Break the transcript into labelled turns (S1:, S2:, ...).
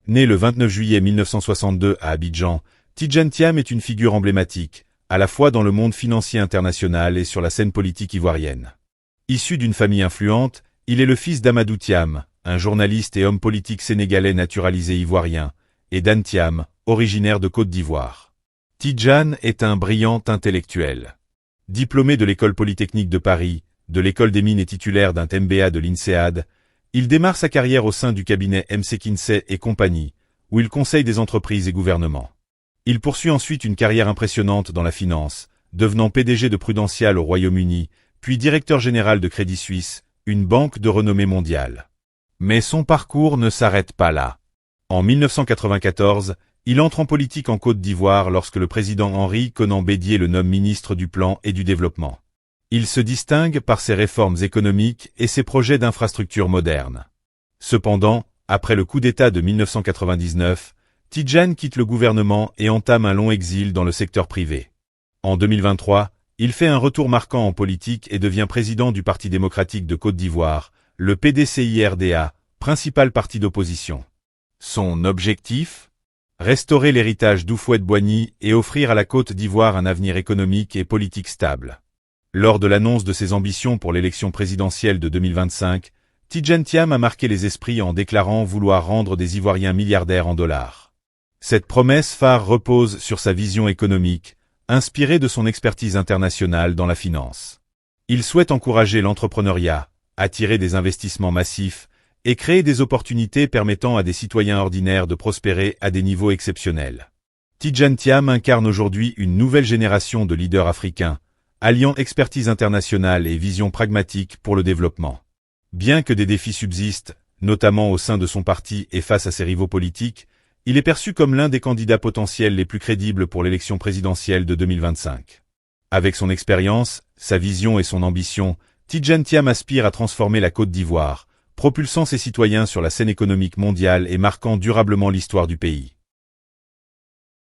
S1: Né le 29 juillet 1962 à Abidjan, Tidjane Thiam est une figure emblématique, à la fois dans le monde financier international et sur la scène politique ivoirienne. Issu d'une famille influente, il est le fils d'Amadou Thiam, un journaliste et homme politique sénégalais naturalisé ivoirien, et d'Anne Thiam, originaire de Côte d'Ivoire. Tidjane est un brillant intellectuel. Diplômé de l'École polytechnique de Paris, de l'École des mines et titulaire d'un MBA de l'INSEAD, il démarre sa carrière au sein du cabinet McKinsey & Company, où il conseille des entreprises et gouvernements. Il poursuit ensuite une carrière impressionnante dans la finance, devenant PDG de Prudential au Royaume-Uni, puis directeur général de Crédit Suisse, une banque de renommée mondiale. Mais son parcours ne s'arrête pas là. En 1994, il entre en politique en Côte d'Ivoire lorsque le président Henri Konan Bédié le nomme ministre du Plan et du Développement. Il se distingue par ses réformes économiques et ses projets d'infrastructures modernes. Cependant, après le coup d'État de 1999, Tidjane quitte le gouvernement et entame un long exil dans le secteur privé. En 2023, il fait un retour marquant en politique et devient président du Parti démocratique de Côte d'Ivoire, le PDCIRDA, principal parti d'opposition. Son objectif ? Restaurer l'héritage d'Houphouët-Boigny et offrir à la Côte d'Ivoire un avenir économique et politique stable. Lors de l'annonce de ses ambitions pour l'élection présidentielle de 2025, Tidjane Thiam a marqué les esprits en déclarant vouloir rendre des Ivoiriens milliardaires en dollars. Cette promesse phare repose sur sa vision économique, inspirée de son expertise internationale dans la finance. Il souhaite encourager l'entrepreneuriat, attirer des investissements massifs et créer des opportunités permettant à des citoyens ordinaires de prospérer à des niveaux exceptionnels. Tidjane Thiam incarne aujourd'hui une nouvelle génération de leaders africains, alliant expertise internationale et vision pragmatique pour le développement. Bien que des défis subsistent, notamment au sein de son parti et face à ses rivaux politiques, il est perçu comme l'un des candidats potentiels les plus crédibles pour l'élection présidentielle de 2025. Avec son expérience, sa vision et son ambition, Tidjane Thiam aspire à transformer la Côte d'Ivoire, propulsant ses citoyens sur la scène économique mondiale et marquant durablement l'histoire du pays.